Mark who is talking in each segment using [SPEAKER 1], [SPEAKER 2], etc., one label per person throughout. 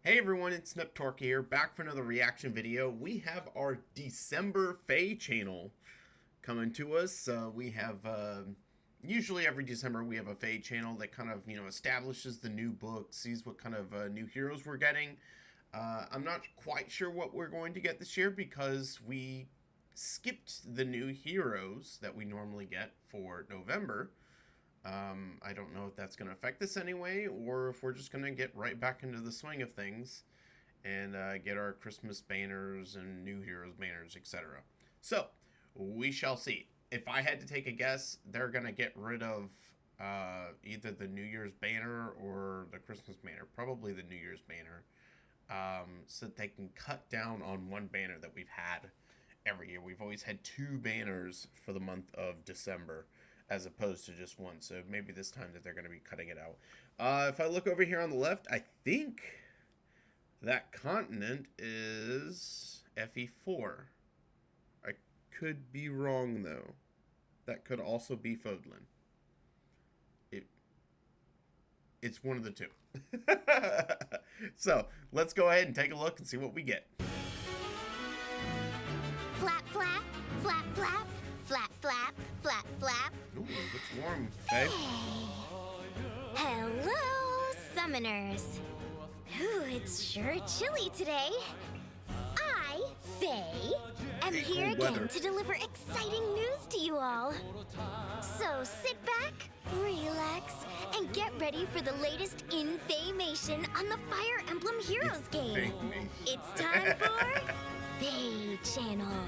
[SPEAKER 1] Hey everyone, it's Nifl here, back for another reaction video. We have our December FeH Channel coming to us. We have, usually every December we have a FeH Channel that kind of, establishes the new book, sees what kind of new heroes we're getting. I'm not quite sure what we're going to get this year because we skipped the new heroes that we normally get for November. I don't know if that's going to affect us anyway, or if we're just going to get right back into the swing of things and get our Christmas banners and New Heroes banners, etc. So, we shall see. If I had to take a guess, they're going to get rid of either the New Year's banner or the Christmas banner. Probably the New Year's banner. So that they can cut down on one banner that we've had every year. We've always had two banners for the month of December, as opposed to just one. So maybe this time that they're going to be cutting it out. If I look over here on the left, I think that continent is FE4. I could be wrong, though. That could also be Fodlan. It's one of the two. So, let's go ahead and take a look and see what we get.
[SPEAKER 2] Flap, flap, flap, flap, flap, flap, flap, flap.
[SPEAKER 1] Ooh, it's warm, babe.
[SPEAKER 2] Hello, summoners. Ooh, it's sure chilly today. I, FeH, am here
[SPEAKER 1] cool
[SPEAKER 2] again
[SPEAKER 1] weather.
[SPEAKER 2] to deliver exciting news to you all. So sit back, relax, and get ready for the latest in FeHmation on the Fire Emblem Heroes game. It's time for FeH Channel.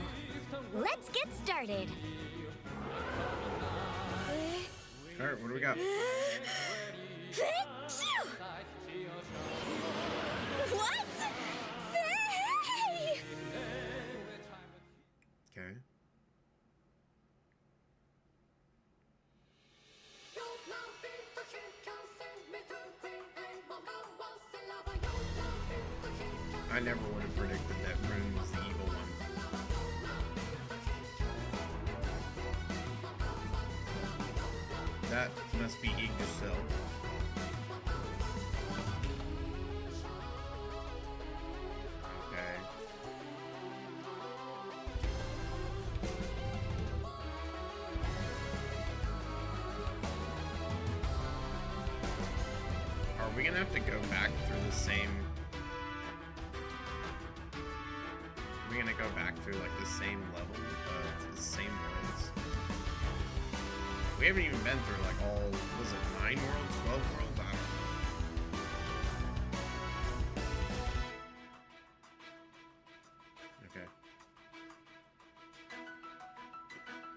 [SPEAKER 2] Let's get started.
[SPEAKER 1] Alright, what do we got?
[SPEAKER 2] What? FeH!
[SPEAKER 1] Okay. I never would have predicted that Rune was the evil one. That must be Yggdrasil. Okay. Are we gonna have to go back through the same... Are we gonna go back through like the same level, to the same worlds? We haven't even been through like all, was it 9 worlds, 12 worlds? I don't know. Okay.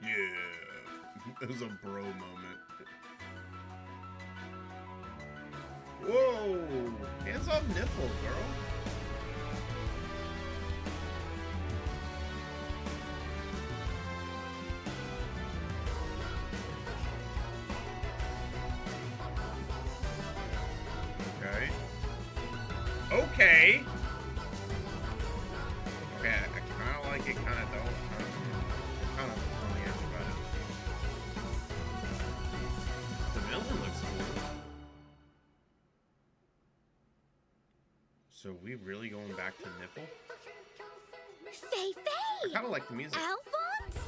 [SPEAKER 1] Yeah. It was a bro moment. Whoa! Hands off Nifl, girl. Okay. Okay. Okay, I kind of like it, kind of don't. I'm kind of on the edge about it. The villain looks cool. So we really going back to Nifl?
[SPEAKER 2] FeH!
[SPEAKER 1] I kind of like the music.
[SPEAKER 2] Alphonse?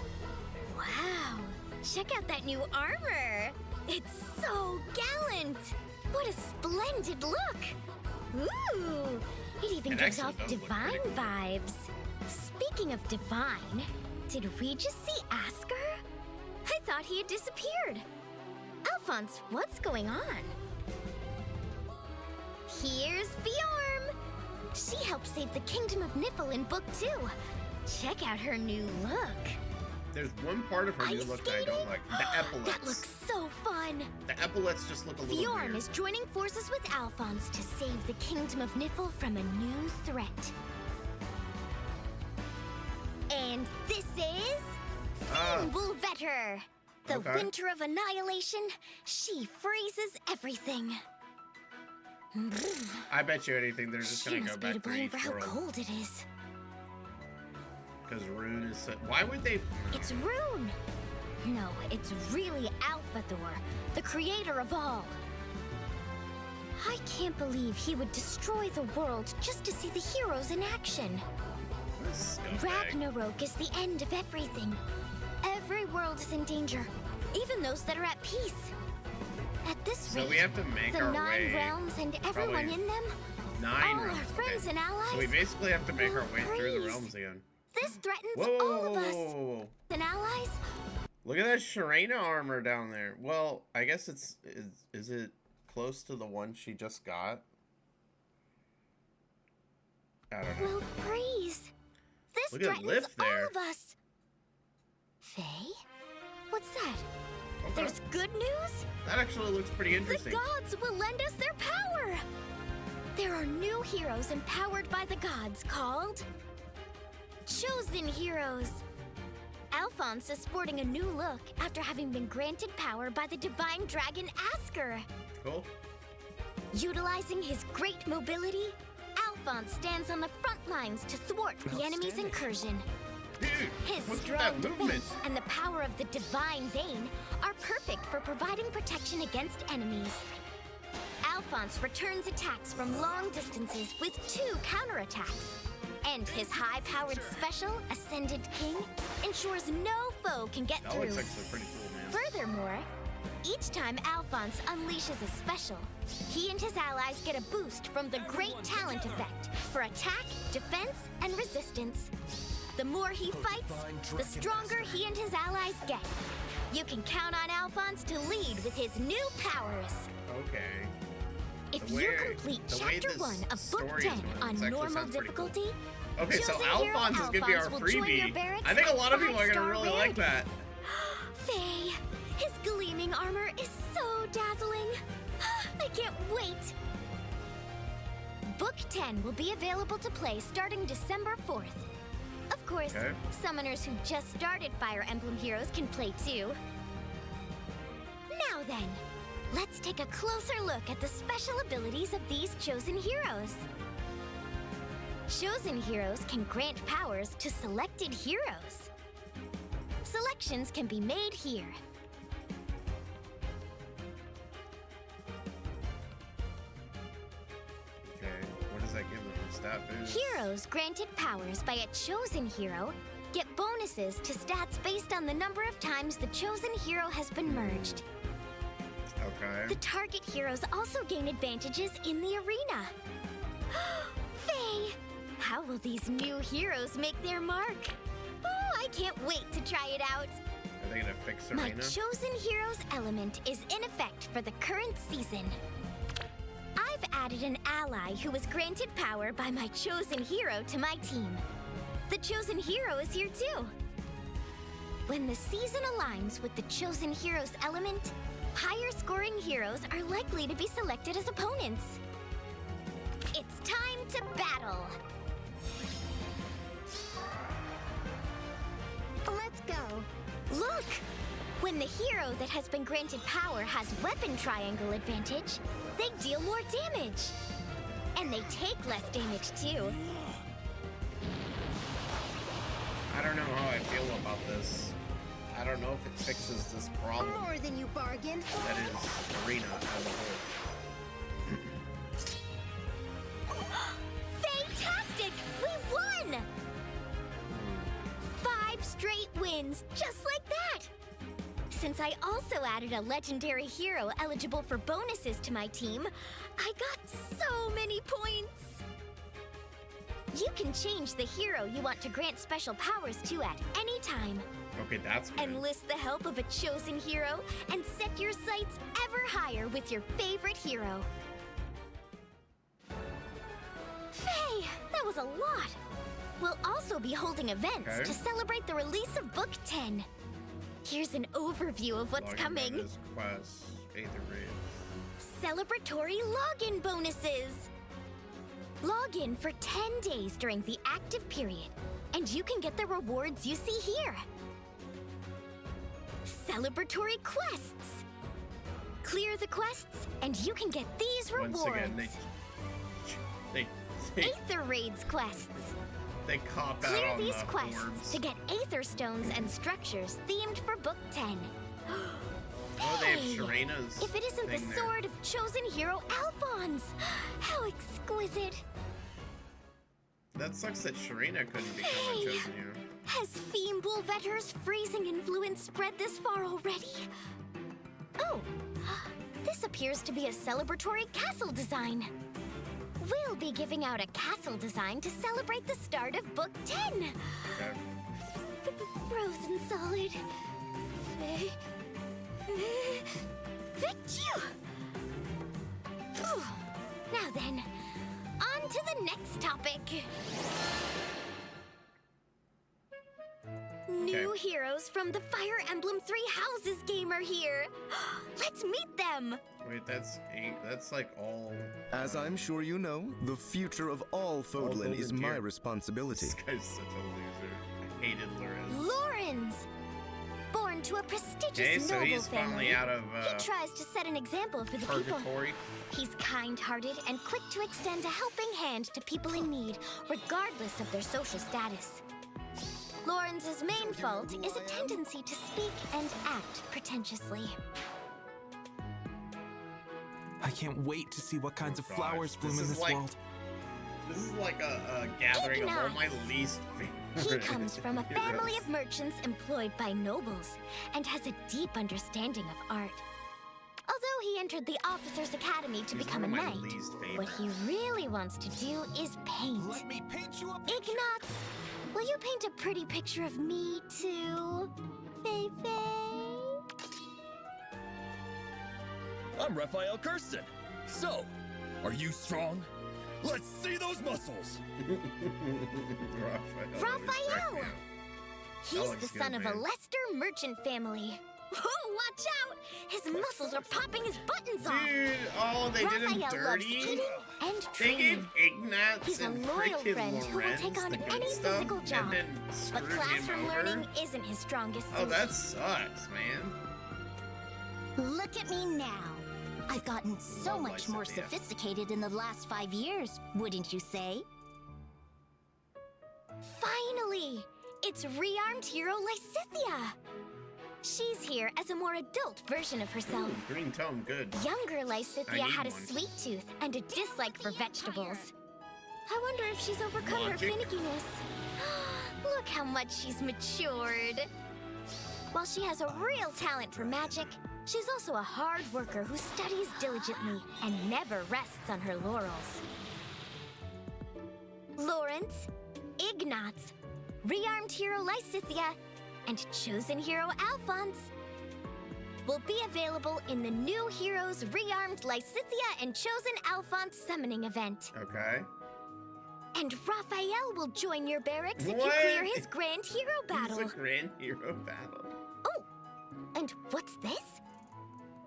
[SPEAKER 2] Wow, check out that new armor. It's so gallant. What a splendid look. Ooh, it even
[SPEAKER 1] It
[SPEAKER 2] gives
[SPEAKER 1] actually
[SPEAKER 2] off
[SPEAKER 1] does look
[SPEAKER 2] divine
[SPEAKER 1] pretty cool.
[SPEAKER 2] vibes. Speaking of divine, did we just see Asker? I thought he had disappeared. Alphonse, what's going on? Here's Fjorm. She helped save the Kingdom of Nifl in Book 2. Check out her new look.
[SPEAKER 1] There's one part of her new
[SPEAKER 2] Ice
[SPEAKER 1] look that I don't
[SPEAKER 2] skating?
[SPEAKER 1] like. The epaulets.
[SPEAKER 2] That looks so fun.
[SPEAKER 1] The epaulets just look a little
[SPEAKER 2] Fjorm
[SPEAKER 1] weird.
[SPEAKER 2] is joining forces with Alphonse to save the Kingdom of Nifl from a new threat. And this is Fimbulvetter. The
[SPEAKER 1] okay.
[SPEAKER 2] Winter of Annihilation. She freezes everything.
[SPEAKER 1] I bet you anything they're just
[SPEAKER 2] She
[SPEAKER 1] gonna go
[SPEAKER 2] must be to
[SPEAKER 1] back to
[SPEAKER 2] blame
[SPEAKER 1] each
[SPEAKER 2] for how
[SPEAKER 1] world.
[SPEAKER 2] cold it is.
[SPEAKER 1] Because Rune is so... Why would they...
[SPEAKER 2] It's Rune. No, it's really Alpha Thor, the creator of all. I can't believe he would destroy the world just to see the heroes in action. Ragnarok is the end of everything. Every world is in danger, even those that are at peace. At this rate,
[SPEAKER 1] we have to make
[SPEAKER 2] the
[SPEAKER 1] our
[SPEAKER 2] 9
[SPEAKER 1] way
[SPEAKER 2] realms and everyone in them,
[SPEAKER 1] 9
[SPEAKER 2] all
[SPEAKER 1] realms.
[SPEAKER 2] our friends and allies.
[SPEAKER 1] So we basically have to make our way through the
[SPEAKER 2] freeze.
[SPEAKER 1] realms again.
[SPEAKER 2] This threatens
[SPEAKER 1] Whoa,
[SPEAKER 2] all of
[SPEAKER 1] whoa,
[SPEAKER 2] us.
[SPEAKER 1] whoa, whoa, whoa.
[SPEAKER 2] And allies.
[SPEAKER 1] Look at that Sharena armor down there. Well, I guess is it close to the one she just got? I don't know.
[SPEAKER 2] Will freeze. This
[SPEAKER 1] Look at
[SPEAKER 2] threatens
[SPEAKER 1] Lift there.
[SPEAKER 2] all of us. Faye? What's that?
[SPEAKER 1] Okay.
[SPEAKER 2] There's good news?
[SPEAKER 1] That actually looks pretty interesting.
[SPEAKER 2] The gods will lend us their power! There are new heroes empowered by the gods called Chosen Heroes. Alphonse is sporting a new look after having been granted power by the divine dragon Asker.
[SPEAKER 1] Cool.
[SPEAKER 2] Utilizing his great mobility, Alphonse stands on the front lines to thwart the enemy's incursion.
[SPEAKER 1] Dude,
[SPEAKER 2] His
[SPEAKER 1] what's with
[SPEAKER 2] strong
[SPEAKER 1] that movement?
[SPEAKER 2] defense and the power of the divine vein are perfect for providing protection against enemies. Alphonse returns attacks from long distances with 2 counterattacks. And his high-powered special, Ascended King, ensures no foe can get
[SPEAKER 1] That
[SPEAKER 2] through.
[SPEAKER 1] looks actually pretty cool, man.
[SPEAKER 2] Furthermore, each time Alphonse unleashes a special, he and his allies get a boost from the Great Talent Effect for attack, defense, and resistance. The more he fights, the stronger he and his allies get. You can count on Alphonse to lead with his new powers.
[SPEAKER 1] Okay.
[SPEAKER 2] If
[SPEAKER 1] The
[SPEAKER 2] you
[SPEAKER 1] way-
[SPEAKER 2] complete
[SPEAKER 1] the way
[SPEAKER 2] Chapter
[SPEAKER 1] this
[SPEAKER 2] 1 of Book
[SPEAKER 1] story is
[SPEAKER 2] 10
[SPEAKER 1] going,
[SPEAKER 2] on
[SPEAKER 1] this actually
[SPEAKER 2] normal
[SPEAKER 1] sounds pretty cool.
[SPEAKER 2] difficulty,
[SPEAKER 1] Okay, so
[SPEAKER 2] Chosen Hero
[SPEAKER 1] Alphonse is gonna be our
[SPEAKER 2] Alphonse will join your
[SPEAKER 1] freebie.
[SPEAKER 2] barracks
[SPEAKER 1] I think a
[SPEAKER 2] at
[SPEAKER 1] lot of people are gonna
[SPEAKER 2] 5-star
[SPEAKER 1] really like
[SPEAKER 2] rarity.
[SPEAKER 1] that.
[SPEAKER 2] Faye, his gleaming armor is so dazzling. I can't wait. Book 10 will be available to play starting December 4th. Of course,
[SPEAKER 1] Okay.
[SPEAKER 2] summoners who just started Fire Emblem Heroes can play too. Now then, let's take a closer look at the special abilities of these Chosen Heroes. Chosen Heroes can grant powers to selected heroes. Selections can be made here.
[SPEAKER 1] Okay, what does that give them? A stat boost?
[SPEAKER 2] Heroes granted powers by a chosen hero get bonuses to stats based on the number of times the chosen hero has been merged.
[SPEAKER 1] Okay.
[SPEAKER 2] The target heroes also gain advantages in the arena. Faye, how will these new heroes make their mark? Oh, I can't wait to try it out.
[SPEAKER 1] Are they gonna fix
[SPEAKER 2] My
[SPEAKER 1] Arena?
[SPEAKER 2] chosen heroes element is in effect for the current season. I've added an ally who was granted power by my chosen hero to my team. The chosen hero is here too. When the season aligns with the chosen hero's element, higher scoring heroes are likely to be selected as opponents. It's time to battle. Let's go. Look! When the hero that has been granted power has weapon triangle advantage, they deal more damage. And they take less damage too.
[SPEAKER 1] I don't know how I feel about this. I don't know if it fixes this problem
[SPEAKER 2] More than you bargained for.
[SPEAKER 1] that is Arena as a whole.
[SPEAKER 2] Fantastic! We won! 5 straight wins, just like that! Since I also added a legendary hero eligible for bonuses to my team, I got so many points! You can change the hero you want to grant special powers to at any time.
[SPEAKER 1] Okay, that's good.
[SPEAKER 2] Enlist the help of a chosen hero and set your sights ever higher with your favorite hero. Faye, that was a lot. We'll also be holding events
[SPEAKER 1] Okay.
[SPEAKER 2] to celebrate the release of Book 10. Here's an overview of what's
[SPEAKER 1] Login
[SPEAKER 2] coming.
[SPEAKER 1] bonus, quests, Aether Raid.
[SPEAKER 2] Celebratory login bonuses. Log in for 10 days during the active period, and you can get the rewards you see here. Celebratory quests. Clear the quests, and you can get these rewards.
[SPEAKER 1] Once again, they
[SPEAKER 2] Aether Raids quests.
[SPEAKER 1] they cop out
[SPEAKER 2] Clear
[SPEAKER 1] on
[SPEAKER 2] these
[SPEAKER 1] the
[SPEAKER 2] quests
[SPEAKER 1] boards.
[SPEAKER 2] to get Aether Stones and structures themed for Book 10.
[SPEAKER 1] Oh, they have Sharena's
[SPEAKER 2] If it isn't the
[SPEAKER 1] thing there.
[SPEAKER 2] sword of chosen hero Alphonse! How exquisite!
[SPEAKER 1] That sucks that Sharena couldn't become a
[SPEAKER 2] Hey!
[SPEAKER 1] chosen hero.
[SPEAKER 2] Has Fiembul Vetter's freezing influence spread this far already? Oh, this appears to be a celebratory castle design. We'll be giving out a castle design to celebrate the start of Book 10.
[SPEAKER 1] Okay.
[SPEAKER 2] Frozen solid. Phew. Now then, on to the next topic. New heroes from the Fire Emblem Three Houses game are here. Let's meet them.
[SPEAKER 1] Wait, that's like all.
[SPEAKER 3] As I'm sure you know, the future of all Fodlan is
[SPEAKER 1] Golden
[SPEAKER 3] my
[SPEAKER 1] Gear.
[SPEAKER 3] responsibility.
[SPEAKER 1] This guy's such a loser. I hated Lorenz.
[SPEAKER 2] Lorenz! Born to a prestigious
[SPEAKER 1] Okay, so
[SPEAKER 2] noble
[SPEAKER 1] he's
[SPEAKER 2] family,
[SPEAKER 1] finally out of
[SPEAKER 2] he tries to set an example for the people.
[SPEAKER 1] purgatory.
[SPEAKER 2] He's kind-hearted and quick to extend a helping hand to people in need, regardless of their social status. Lorenz's main fault is a tendency to speak and act pretentiously.
[SPEAKER 4] I can't wait to see what kinds of
[SPEAKER 1] God,
[SPEAKER 4] flowers bloom
[SPEAKER 1] this
[SPEAKER 4] in
[SPEAKER 1] is
[SPEAKER 4] this
[SPEAKER 1] like-
[SPEAKER 4] world.
[SPEAKER 1] This is like a gathering of all my
[SPEAKER 2] Ignace.
[SPEAKER 1] least
[SPEAKER 2] He
[SPEAKER 1] favorite
[SPEAKER 2] comes from a family
[SPEAKER 1] heroes.
[SPEAKER 2] of merchants employed by nobles and has a deep understanding of art. Although he entered the Officers' Academy to
[SPEAKER 1] He's
[SPEAKER 2] become a
[SPEAKER 1] one of my
[SPEAKER 2] knight,
[SPEAKER 1] least
[SPEAKER 2] what he really wants to do is paint.
[SPEAKER 4] Let me paint you a
[SPEAKER 2] Ignatz, will you paint a pretty picture of me too? Fei-Fei?
[SPEAKER 5] I'm Raphael Kirsten. So, are you strong? Let's see those muscles.
[SPEAKER 2] Raphael! He's
[SPEAKER 1] looks
[SPEAKER 2] the
[SPEAKER 1] good,
[SPEAKER 2] son of a
[SPEAKER 1] man.
[SPEAKER 2] Leicester merchant family. Oh, watch out! His muscles are popping his buttons off.
[SPEAKER 1] Dude, oh, they did him
[SPEAKER 2] Raphael loves
[SPEAKER 1] dirty.
[SPEAKER 2] eating and
[SPEAKER 1] They
[SPEAKER 2] training.
[SPEAKER 1] gave Ignatz
[SPEAKER 2] He's a
[SPEAKER 1] and
[SPEAKER 2] loyal
[SPEAKER 1] freaking
[SPEAKER 2] friend who will
[SPEAKER 1] Lorenz
[SPEAKER 2] take on
[SPEAKER 1] the good
[SPEAKER 2] any
[SPEAKER 1] stuff,
[SPEAKER 2] physical job.
[SPEAKER 1] and then
[SPEAKER 2] But
[SPEAKER 1] screwed him
[SPEAKER 2] classroom
[SPEAKER 1] over.
[SPEAKER 2] learning isn't his strongest suit.
[SPEAKER 1] Oh, that sucks, man.
[SPEAKER 6] Look at me now. I've gotten so
[SPEAKER 1] Love
[SPEAKER 6] much more
[SPEAKER 1] Lysithea.
[SPEAKER 6] sophisticated in the last 5 years, wouldn't you say?
[SPEAKER 2] Finally! It's rearmed hero Lysithea! She's here as a more adult version of herself.
[SPEAKER 1] Green tone, good.
[SPEAKER 2] Younger
[SPEAKER 1] I
[SPEAKER 2] Lysithea
[SPEAKER 1] need
[SPEAKER 2] had a
[SPEAKER 1] one.
[SPEAKER 2] sweet tooth and a dislike for vegetables. I wonder if she's overcome
[SPEAKER 1] Logic.
[SPEAKER 2] her finickiness. Look how much she's matured. While she has a real talent for magic, she's also a hard worker who studies diligently and never rests on her laurels. Lawrence, Ignatz, rearmed hero Lysithea, and chosen hero Alphonse will be available in the new Heroes Rearmed Lysithea and Chosen Alphonse summoning event.
[SPEAKER 1] Okay.
[SPEAKER 2] And Raphael will join your barracks if you
[SPEAKER 1] What?
[SPEAKER 2] clear his grand hero battle.
[SPEAKER 1] It's a grand hero battle.
[SPEAKER 2] Oh, and what's this?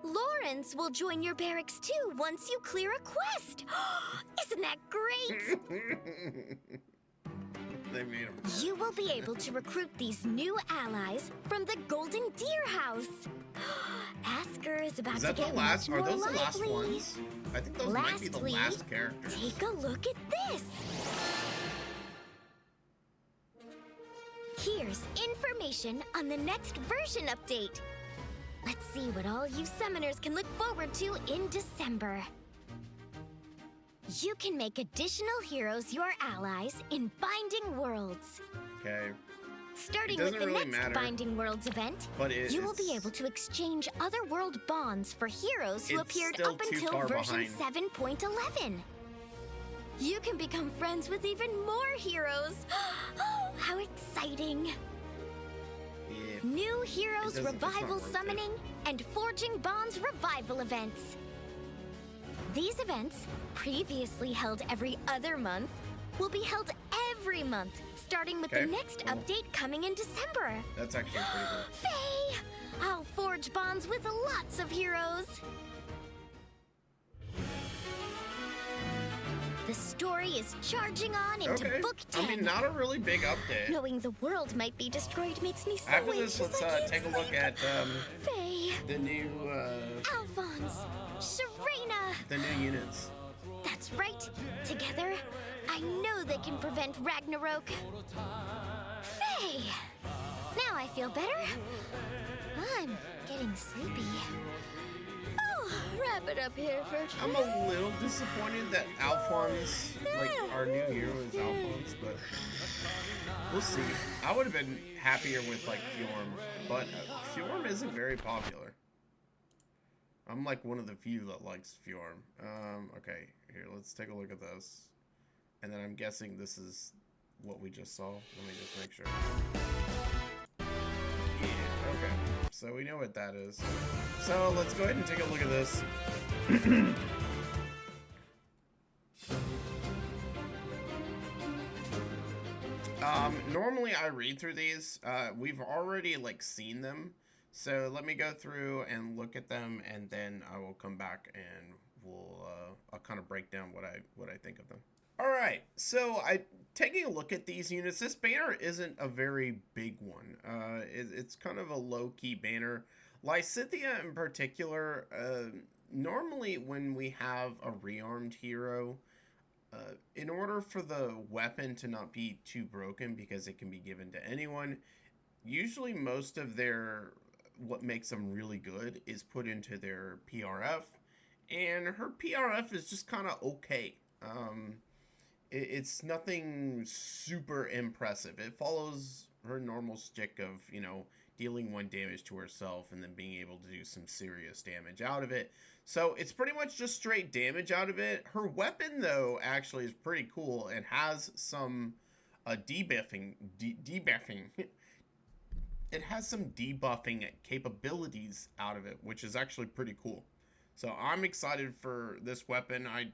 [SPEAKER 2] Lawrence will join your barracks too once you clear a quest. Isn't that great?
[SPEAKER 1] They made him.
[SPEAKER 2] You will be able to recruit these new allies from the Golden Deer House. Asker is about
[SPEAKER 1] Is
[SPEAKER 2] to
[SPEAKER 1] that the
[SPEAKER 2] get
[SPEAKER 1] last?
[SPEAKER 2] much
[SPEAKER 1] Are
[SPEAKER 2] more
[SPEAKER 1] those the last
[SPEAKER 2] lively.
[SPEAKER 1] ones? I think those might be the
[SPEAKER 2] Lastly,
[SPEAKER 1] last characters.
[SPEAKER 2] Take a look at this. Here's information on the next version update. Let's see what all you summoners can look forward to in December. You can make additional heroes your allies in Binding Worlds.
[SPEAKER 1] Okay.
[SPEAKER 2] Starting
[SPEAKER 1] It
[SPEAKER 2] with
[SPEAKER 1] doesn't
[SPEAKER 2] the
[SPEAKER 1] really
[SPEAKER 2] next
[SPEAKER 1] matter,
[SPEAKER 2] Binding Worlds event,
[SPEAKER 1] but
[SPEAKER 2] you will be
[SPEAKER 1] it's-
[SPEAKER 2] able to exchange otherworld bonds for heroes who
[SPEAKER 1] It's
[SPEAKER 2] appeared
[SPEAKER 1] still
[SPEAKER 2] up
[SPEAKER 1] too
[SPEAKER 2] until
[SPEAKER 1] far
[SPEAKER 2] version
[SPEAKER 1] behind.
[SPEAKER 2] 7.11. You can become friends with even more heroes. Oh, how exciting!
[SPEAKER 1] Yeah.
[SPEAKER 2] New Heroes
[SPEAKER 1] It doesn't- it's not
[SPEAKER 2] Revival
[SPEAKER 1] worth it.
[SPEAKER 2] Summoning and Forging Bonds Revival events. These events, previously held every other month, will be held every month, starting with
[SPEAKER 1] Okay,
[SPEAKER 2] the next
[SPEAKER 1] cool.
[SPEAKER 2] update coming in December.
[SPEAKER 1] That's actually pretty cool.
[SPEAKER 2] Faye! I'll forge bonds with lots of heroes. The story is charging on into
[SPEAKER 1] Okay.
[SPEAKER 2] Book 10.
[SPEAKER 1] I mean, not a really big update.
[SPEAKER 2] Knowing the world might be destroyed makes me so
[SPEAKER 1] After
[SPEAKER 2] anxious
[SPEAKER 1] this, let's
[SPEAKER 2] I can't
[SPEAKER 1] take a look
[SPEAKER 2] sleep.
[SPEAKER 1] at
[SPEAKER 2] Faye,
[SPEAKER 1] the new
[SPEAKER 2] Alphonse, Serena.
[SPEAKER 1] units.
[SPEAKER 2] That's right. Together, I know they can prevent Ragnarok. Faye! Now I feel better. I'm I'm getting sleepy. Oh, wrap it up here, for.
[SPEAKER 1] I'm a little disappointed that Alphonse, like our new hero is Alphonse, but we'll see. I would have been happier with like Fjorm, but Fjorm isn't very popular. I'm like one of the few that likes Fjorm. Okay, here, let's take a look at this. And then I'm guessing this is what we just saw. Let me just make sure. Yeah, okay. So we know what that is. So let's go ahead and take a look at this. Normally I read through these. We've already like seen them. So let me go through and look at them, and then I will come back and I'll kind of break down what I think of them. All right, so taking a look at these units. This banner isn't a very big one. It's kind of a low-key banner. Lysithea in particular, normally when we have a rearmed hero, in order for the weapon to not be too broken because it can be given to anyone, usually most of what makes them really good is put into their PRF, and her PRF is just kind of okay. It's nothing super impressive. It follows her normal stick of, you know, dealing 1 damage to herself and then being able to do some serious damage out of it. So it's pretty much just straight damage out of it. Her weapon, though, actually is pretty cool and has some debuffing. It has some debuffing capabilities out of it, which is actually pretty cool. So I'm excited for this weapon. I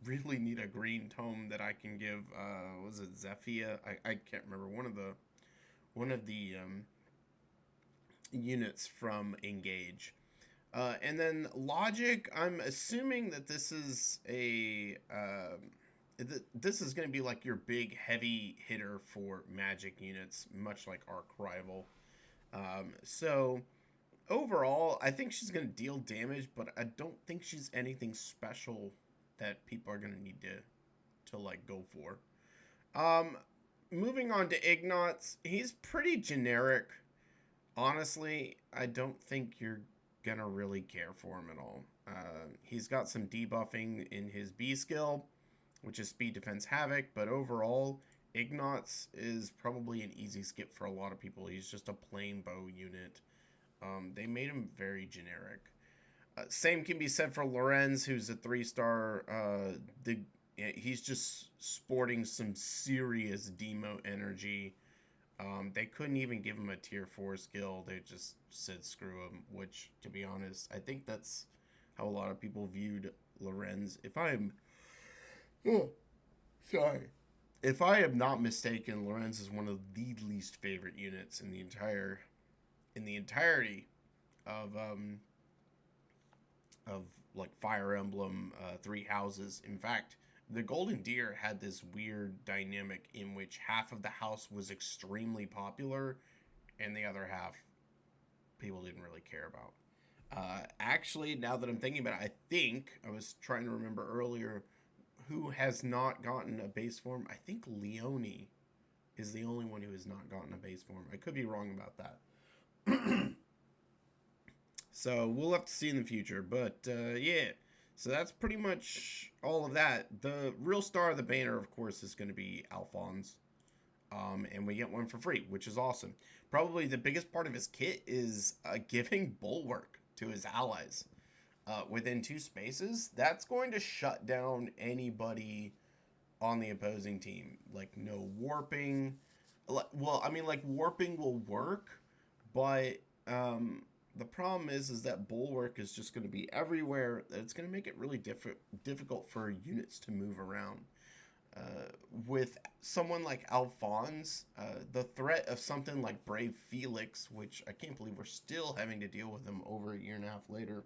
[SPEAKER 1] really need a green tome that I can give. Was it Zephyr? I can't remember, one of the units from Engage. And then Logic. I'm assuming that this is this is going to be like your big heavy hitter for magic units, much like Arc Rival. So overall, I think she's going to deal damage, but I don't think she's anything special that people are going to need to like go for. Moving on to Ignatz, he's pretty generic. Honestly, I don't think you're going to really care for him at all. He's got some debuffing in his B skill, which is Speed, Defense, Havoc, but overall, Ignatz is probably an easy skip for a lot of people. He's just a plain bow unit. They made him very generic. Same can be said for Lorenz, who's a 3-star. He's just sporting some serious demo energy. They couldn't even give him a tier 4 skill. They just said screw him, which, to be honest, I think that's how a lot of people viewed Lorenz. If I am not mistaken, Lorenz is one of the least favorite units in the entirety of like Fire Emblem 3 houses. In fact, the Golden Deer had this weird dynamic in which half of the house was extremely popular and the other half people didn't really care about. Actually, now that I'm thinking about it, I think I was trying to remember earlier who has not gotten a base form. I think Leone is the only one who has not gotten a base form. I could be wrong about that. So we'll have to see in the future. But yeah, so that's pretty much all of that. The real star of the banner, of course, is going to be Alphonse. And we get one for free, which is awesome. Probably the biggest part of his kit is giving Bulwark to his allies. Within 2 spaces, that's going to shut down anybody on the opposing team. Like, no warping. Well, I mean, like, warping will work, but the problem is that Bulwark is just going to be everywhere. It's going to make it really difficult for units to move around. With someone like Alphonse, the threat of something like Brave Felix, which I can't believe we're still having to deal with him over a 1.5 years later.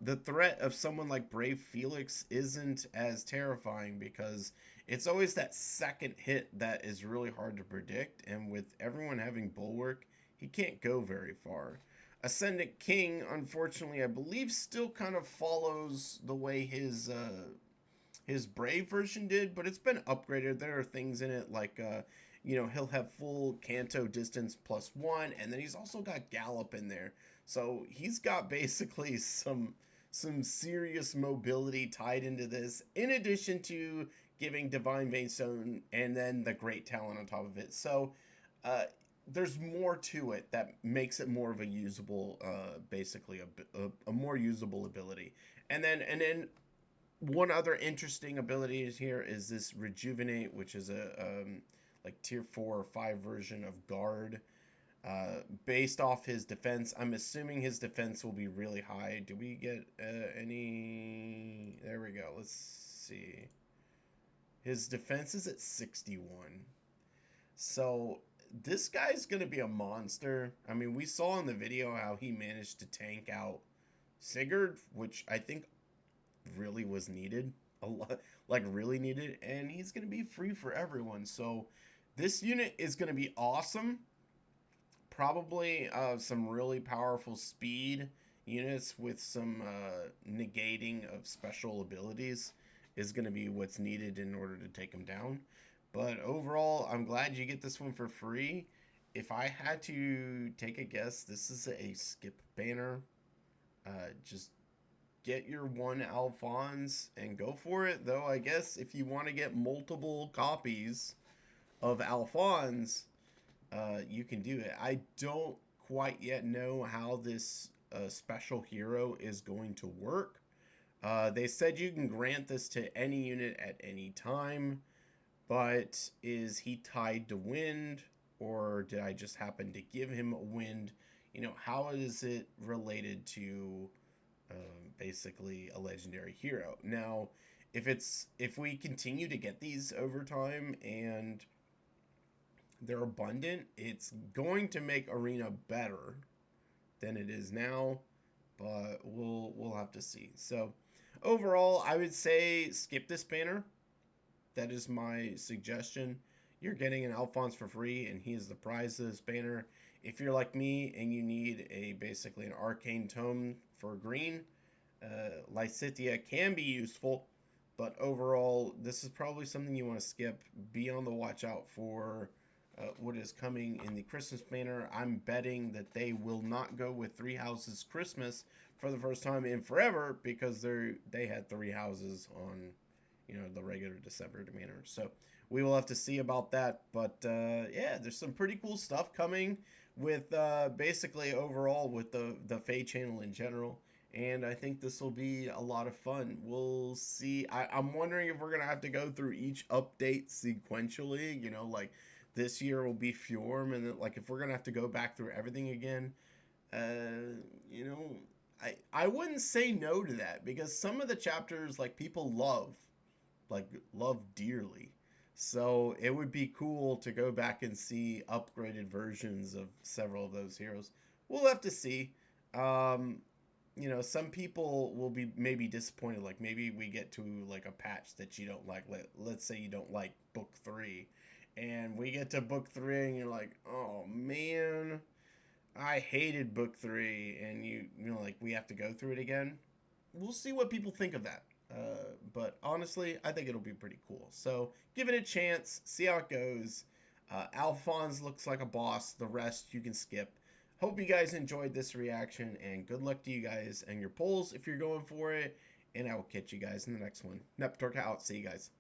[SPEAKER 1] The threat of someone like Brave Felix isn't as terrifying because it's always that second hit that is really hard to predict, and with everyone having Bulwark, he can't go very far. Ascendant King, unfortunately, I believe still kind of follows the way his Brave version did, but it's been upgraded. There are things in it like you know, he'll have full Canto distance +1, and then he's also got Gallop in there. So he's got basically some serious mobility tied into this, in addition to giving Divine Veinstone and then the Great Talent on top of it. So there's more to it that makes it more of a usable, basically a more usable ability. And then one other interesting ability is here is this Rejuvenate, which is a like tier 4 or 5 version of Guard. Based off his defense, I'm assuming his defense will be really high. Do we get any? There we go. Let's see. His defense is at 61. So this guy's going to be a monster. I mean, we saw in the video how he managed to tank out Sigurd, which I think really was needed. A lot, like really needed. And he's going to be free for everyone. So this unit is going to be awesome. Probably some really powerful speed units with some negating of special abilities is going to be what's needed in order to take them down. But overall, I'm glad you get this one for free. If I had to take a guess, this is a skip banner. Just get your one Alphonse and go for it. Though I guess if you want to get multiple copies of Alphonse, you can do it. I don't quite yet know how this special hero is going to work. They said you can grant this to any unit at any time, but is he tied to wind, or did I just happen to give him a wind? You know, how is it related to basically a legendary hero? Now, if we continue to get these over time and they're abundant, it's going to make Arena better than it is now, but we'll have to see. So overall, I would say skip this banner. That is my suggestion. You're getting an Alphonse for free, and he is the prize of this banner. If you're like me and you need basically an Arcane Tome for green, Lysithea can be useful, but overall, this is probably something you want to skip. Be on the watch out for what is coming in the Christmas banner. I'm betting that they will not go with 3 houses Christmas for the first time in forever, because they had 3 houses on, you know, the regular December banner. So we will have to see about that. But yeah, there's some pretty cool stuff coming with basically overall with the FeH channel in general. And I think this will be a lot of fun. We'll see. I'm wondering if we're going to have to go through each update sequentially, you know, like this year will be Fjorm, and then, like, if we're gonna have to go back through everything again, you know, I wouldn't say no to that, because some of the chapters, like, people love dearly. So it would be cool to go back and see upgraded versions of several of those heroes. We'll have to see. You know, some people will be maybe disappointed. Like, maybe we get to like a patch that you don't like. Let's say you don't like book 3. And we get to book 3 and you're like, oh man, I hated book 3, and you know, like, we have to go through it again. We'll see what people think of that. But honestly, I think it'll be pretty cool. So give it a chance, see how it goes. Alphonse looks like a boss. The rest you can skip. Hope you guys enjoyed this reaction, and good luck to you guys and your polls if you're going for it. And I will catch you guys in the next one. Neptork out. See you guys.